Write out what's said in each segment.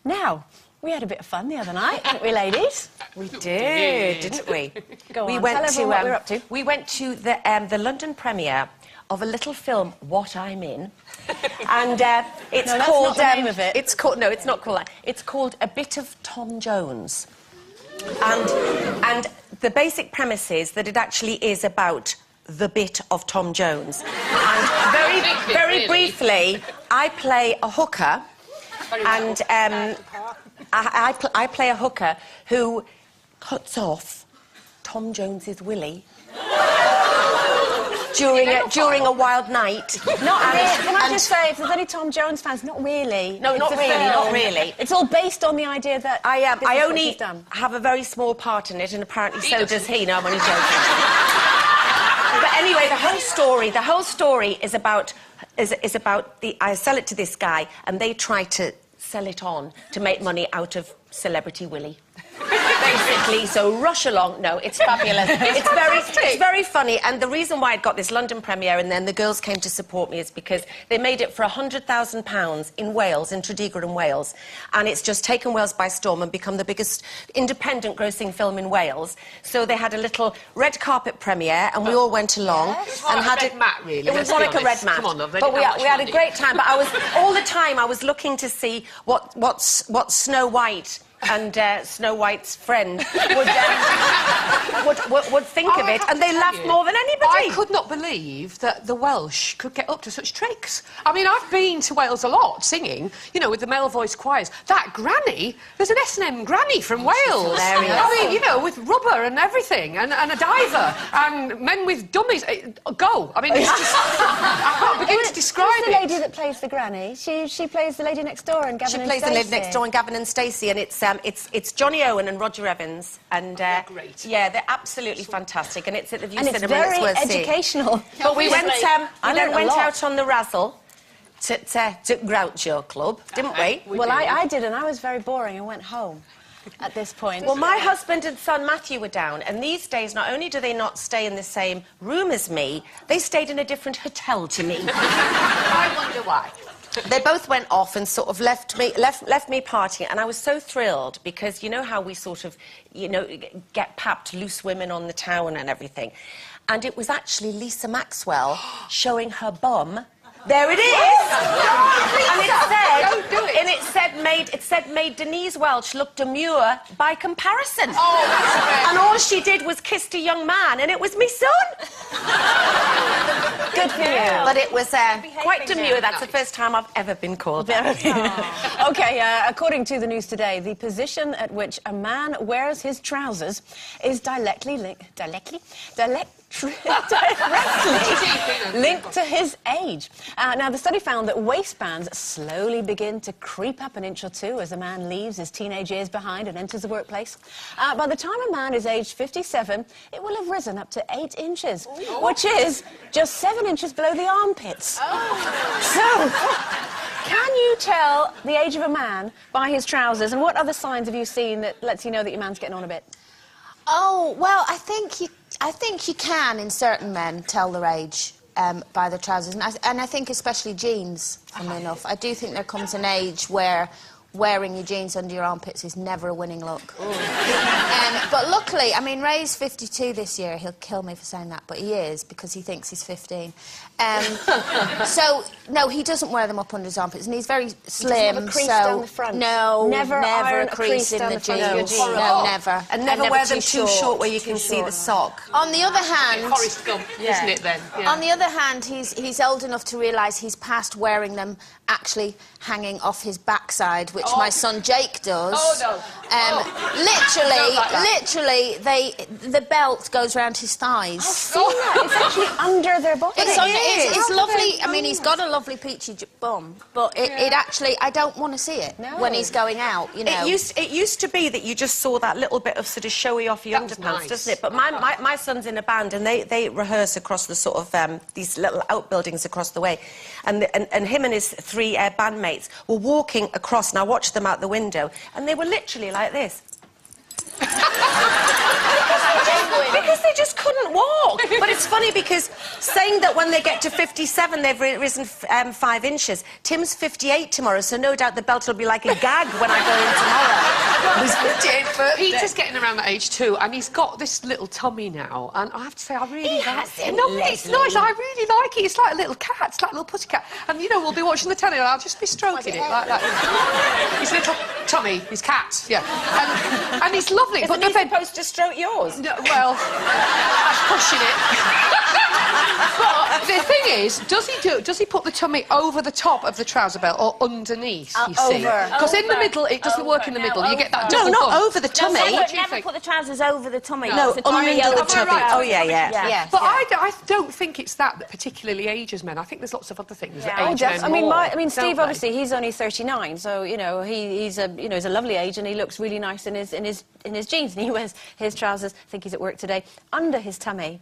Now, we had a bit of fun the other night, didn't we, ladies? We did, didn't we? Go on, we went tell everyone what we were up to. We went to the London premiere of a little film, What I'm In, and it's No, that's called... not the name of it. It's called... No, it's not called that. It's called A Bit of Tom Jones. And the basic premise is that it actually is about the bit of Tom Jones. And very briefly, I play a hooker, and I play a hooker who cuts off Tom Jones's willy during a wild night. Not really. Can I just say, if there's any Tom Jones fans, not really. No, not really, not really. It's all based on the idea that I only have a very small part in it, and apparently so does he. No, I'm only joking. But anyway, the whole story is about I sell it to this guy, and they try to sell it on to make money out of Celebrity Willy. Basically, so rush along. No, it's fabulous. It's very funny, and the reason why I'd got this London premiere and then the girls came to support me is because they made it for £100,000 in Wales, in Tredegar in Wales, and it's just taken Wales by storm and become the biggest independent grossing film in Wales. So they had a little red carpet premiere, and we all went along and had a mat, really. It was more like a red mat. Come on, love. But we had a great time. But all the time I was looking to see what Snow White and Snow White's friend would think of it, and they laughed more than anybody. I could not believe that the Welsh could get up to such tricks. I mean, I've been to Wales a lot, singing, you know, with the male voice choirs. That granny, there's an S&M granny from Wales. Hilarious. I mean, you know, with rubber and everything, and a diver, and men with dummies. Go. I mean, it's just... I can't begin to describe it. Who's the lady that plays the granny? She plays the lady next door and Gavin and Stacey. She plays the lady next door and Gavin and Stacey, and it's Johnny Owen and Roger Evans, and they're great. Yeah, they're absolutely fantastic, and it's at the View and Cinema. It's very worth educational. Seeing. But we went went out on the razzle to Groucho Club, didn't we? Well, I did, and I was very boring and went home at this point. Well, my husband and son Matthew were down, and these days not only do they not stay in the same room as me, they stayed in a different hotel to me. I wonder why. They both went off and sort of left me partying, and I was so thrilled because you know how we sort of, you know, get papped loose women on the town and everything, and it was actually Lisa Maxwell showing her bum. There it is! And it said made Denise Welch look demure by comparison. Oh, that's great. And all she did was kissed a young man, and it was me son. Good for you. But it was quite demure. That's the first time I've ever been called that. OK, according to the news today, the position at which a man wears his trousers is directly linked to his age. Now, the study found that waistbands slowly begin to creep up an inch or two as a man leaves his teenage years behind and enters the workplace. By the time a man is aged 57, it will have risen up to 8 inches, which is just 7 inches below the armpits. So, can you tell the age of a man by his trousers, and what other signs have you seen that lets you know that your man's getting on a bit? Oh, well, I think you can, in certain men, tell their age by their trousers. And I think especially jeans, funnily enough. I do think there comes an age where wearing your jeans under your armpits is never a winning look. But luckily, I mean, Ray's 52 this year. He'll kill me for saying that, but he is, because he thinks he's 15. So, no, he doesn't wear them up under his armpits, and he's very slim, he doesn't have a crease down the front? No, never a crease in the jeans. No, never. And never wear them too short where you can see the sock. On the other hand... Forrest Gump, isn't it, then? Yeah. On the other hand, he's old enough to realise he's past wearing them actually hanging off his backside, which my son Jake does. Oh, no. Literally, the belt goes round his thighs. I've seen that. It's actually under their body. It's lovely. I mean, he's got a lovely peachy bum, but it actually, I don't want to see it when he's going out, you know. It used to be that you just saw that little bit of sort of showy offy underpants, doesn't it? But my son's in a band, and they rehearse across the sort of these little outbuildings across the way, and him and his 3 bandmates were walking across, and I watched them out the window, and they were literally like this. because they just couldn't walk. But it's funny because saying that when they get to 57, they've risen 5 inches. Tim's 58 tomorrow, so no doubt the belt will be like a gag when I go in tomorrow. His 58th birthday. Peter's getting around that age too, and he's got this little tummy now, and I have to say, I really like it. No, it's nice. I really like it. It's like a little cat. It's like a little pussycat. And, you know, we'll be watching the telly, and I'll just be stroking it like that. His little tummy, his cat, yeah. And he's lovely. Isn't he supposed to stroke yours? No, well, that's pushing it. But the thing is, does he put the tummy over the top of the trouser belt or underneath, you see? Because in the middle, it doesn't work in the middle. You get that double No, not bump. over the tummy. Never put the trousers over the tummy. No, under the tummy. Oh, yeah. But I don't think it's that particularly ages men. I think there's lots of other things that age men more. I mean, Steve, obviously, he's only 39, so, you know, he's a lovely age and he looks really nice in his jeans, and he wears his trousers, I think he's at work today, under his tummy.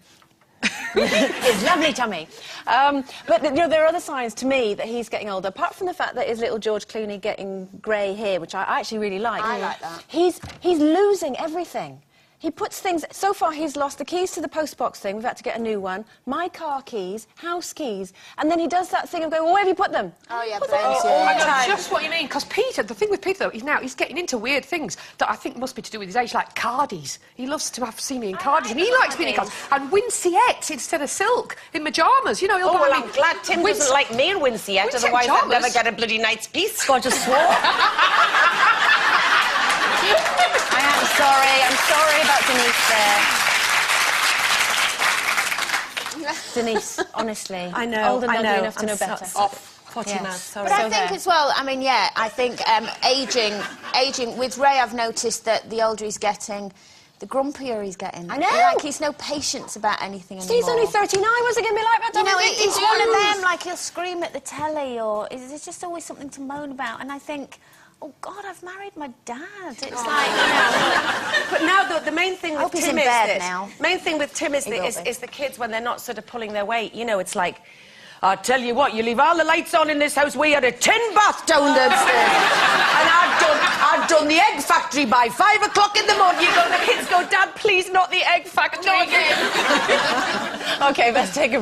His lovely tummy. But you know, there are other signs to me that he's getting older, apart from the fact that his little George Clooney getting grey hair, which I actually really like. I like that. He's losing everything. He puts things... So far, he's lost the keys to the postbox thing. We've had to get a new one. My car keys, house keys. And then he does that thing of going, well, where have you put them? Oh, yeah, I know just what you mean. Because Peter, the thing with Peter, though, he's getting into weird things that I think must be to do with his age, like cardies. He loves to see me in cardies, and he likes being in cardies. And winciettes instead of silk, in pyjamas. You know, he'll well, I'm glad Tim doesn't like me in winciette, otherwise I'd never get a bloody night's peace. God just swore. I'm sorry about Denise there. Denise, honestly. I know, old and ugly enough to know better. Potty mouth, sorry. But I think as well, I mean, yeah, I think ageing, with Ray I've noticed that the older he's getting, the grumpier he's getting. I know. Like, he's no patience about anything anymore. Steve's only 39, what's it going to be like by the You know, time he's one of them, like, he'll scream at the telly, or there's just always something to moan about, and I think... Oh, God, I've married my dad. It's like, you know... But now, the main thing with Tim is this. Main thing with Tim is the kids when they're not sort of pulling their weight. You know, it's like, I'll tell you what, you leave all the lights on in this house, we had a tin bath down the stairs. And I'd done the egg factory by 5 o'clock in the morning. The kids go, Dad, please, not the egg factory. OK, let's take a